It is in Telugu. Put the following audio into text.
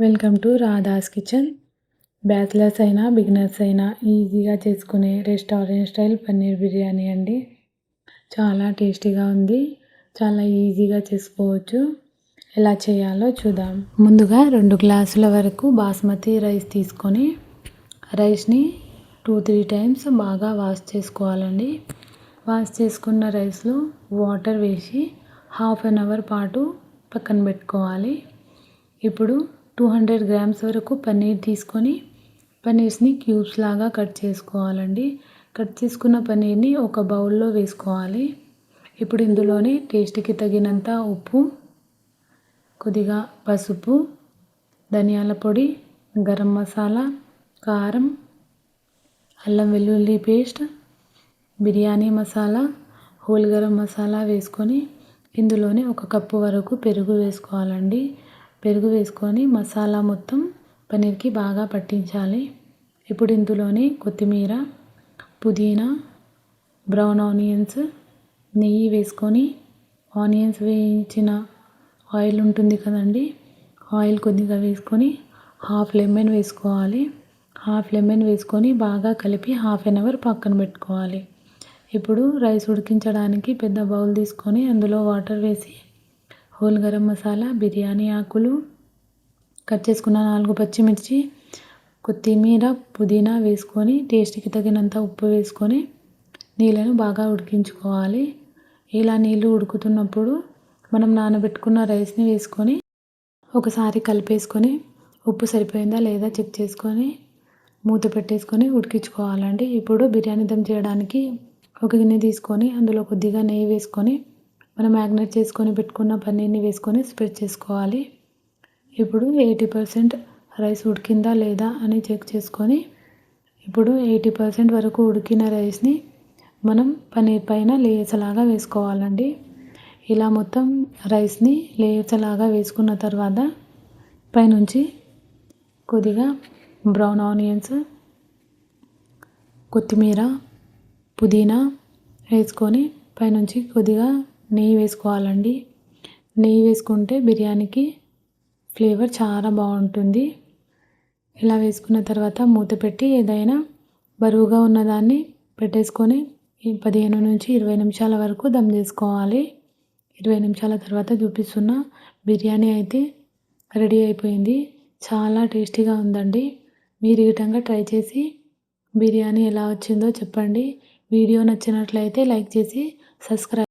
Welcome to Radha's kitchen. Bachelors అయినా బిగినర్స్ అయినా ఈజీగా చేసుకునే రెస్టారెంట్ స్టైల్ పన్నీర్ బిర్యానీ అండి. చాలా టేస్టీగా ఉంది. చాలా ఈజీగా చేసుకోవచ్చు. ఎలా చేయాలో చూద్దాం. ముందుగా 2 గ్లాసుల వరకు బాస్మతి రైస్ తీసుకొని రైస్ని 2-3 టైమ్స్ బాగా వాష్ చేసుకోవాలండి. వాష్ చేసుకున్న రైస్లో వాటర్ వేసి హాఫ్ అన్ అవర్ పాటు పక్కన పెట్టుకోవాలి. ఇప్పుడు 200 గ్రామ్స్ వరకు పన్నీర్ తీసుకొని పన్నీర్స్ని క్యూబ్స్ లాగా కట్ చేసుకోవాలండి. కట్ చేసుకున్న పన్నీర్ని ఒక బౌల్లో వేసుకోవాలి. ఇప్పుడు ఇందులోనే టేస్ట్కి తగినంత ఉప్పు, కొద్దిగా పసుపు, ధనియాల పొడి, గరం మసాలా, కారం, అల్లం వెల్లుల్లి పేస్ట్, బిర్యానీ మసాలా, హోల్ గరం మసాలా వేసుకొని ఇందులోనే 1 కప్పు వరకు పెరుగు వేసుకోవాలండి. పెరుగు వేసుకొని మసాలా మొత్తం పన్నీర్కి బాగా పట్టించాలి. ఇప్పుడు ఇందులోనే కొత్తిమీర, పుదీనా, బ్రౌన్ ఆనియన్స్, నెయ్యి వేసుకొని ఆనియన్స్ వేయించిన ఆయిల్ ఉంటుంది కదండి, ఆయిల్ కొద్దిగా వేసుకొని హాఫ్ లెమన్ వేసుకోవాలి. హాఫ్ లెమన్ వేసుకొని బాగా కలిపి హాఫ్ అన్ అవర్ పక్కన పెట్టుకోవాలి. ఇప్పుడు రైస్ ఉడికించడానికి పెద్ద బౌల్ తీసుకొని అందులో వాటర్ వేసి హోల్ గరం మసాలా, బిర్యానీ ఆకులు, కట్ చేసుకున్న 4 పచ్చిమిర్చి, కొత్తిమీర, పుదీనా వేసుకొని టేస్ట్కి తగినంత ఉప్పు వేసుకొని నీళ్ళను బాగా ఉడికించుకోవాలి. ఇలా నీళ్ళు ఉడుకుతున్నప్పుడు మనం నానబెట్టుకున్న రైస్ని వేసుకొని ఒకసారి కలిపేసుకొని ఉప్పు సరిపోయిందా లేదా చెక్ చేసుకొని మూత పెట్టేసుకొని ఉడికించుకోవాలండి. ఇప్పుడు బిర్యానీ దమ్ చేయడానికి ఒక గిన్నె తీసుకొని అందులో కొద్దిగా నెయ్యి వేసుకొని మనం మ్యాగ్నేట్ చేసుకొని పెట్టుకున్న పన్నీర్ని వేసుకొని స్ప్రెడ్ చేసుకోవాలి. ఇప్పుడు 80% రైస్ ఉడికిందా లేదా అని చెక్ చేసుకొని ఇప్పుడు 80% వరకు ఉడికిన రైస్ని మనం పన్నీర్ పైన లేయర్స్ లాగా వేసుకోవాలండి. ఇలా మొత్తం రైస్ని లేయర్స్ లాగా వేసుకున్న తర్వాత పైనుంచి కొద్దిగా బ్రౌన్ ఆనియన్స్, కొత్తిమీర, పుదీనా వేసుకొని పైనుంచి కొద్దిగా నెయ్యి వేసుకోవాలండి. నెయ్యి వేసుకుంటే బిర్యానీకి ఫ్లేవర్ చాలా బాగుంటుంది. ఇలా వేసుకున్న తర్వాత మూత పెట్టి ఏదైనా బరువుగా ఉన్నదాన్ని పెట్టేసుకొని 15-20 నిమిషాల వరకు దమ్ చేసుకోవాలి. 20 నిమిషాల తర్వాత చూపిస్తున్న బిర్యానీ అయితే రెడీ అయిపోయింది. చాలా టేస్టీగా ఉందండి. మీరు ఈ విధంగా ట్రై చేసి బిర్యానీ ఎలా వచ్చిందో చెప్పండి. వీడియో నచ్చినట్లయితే లైక్ చేసి సబ్స్క్రైబ్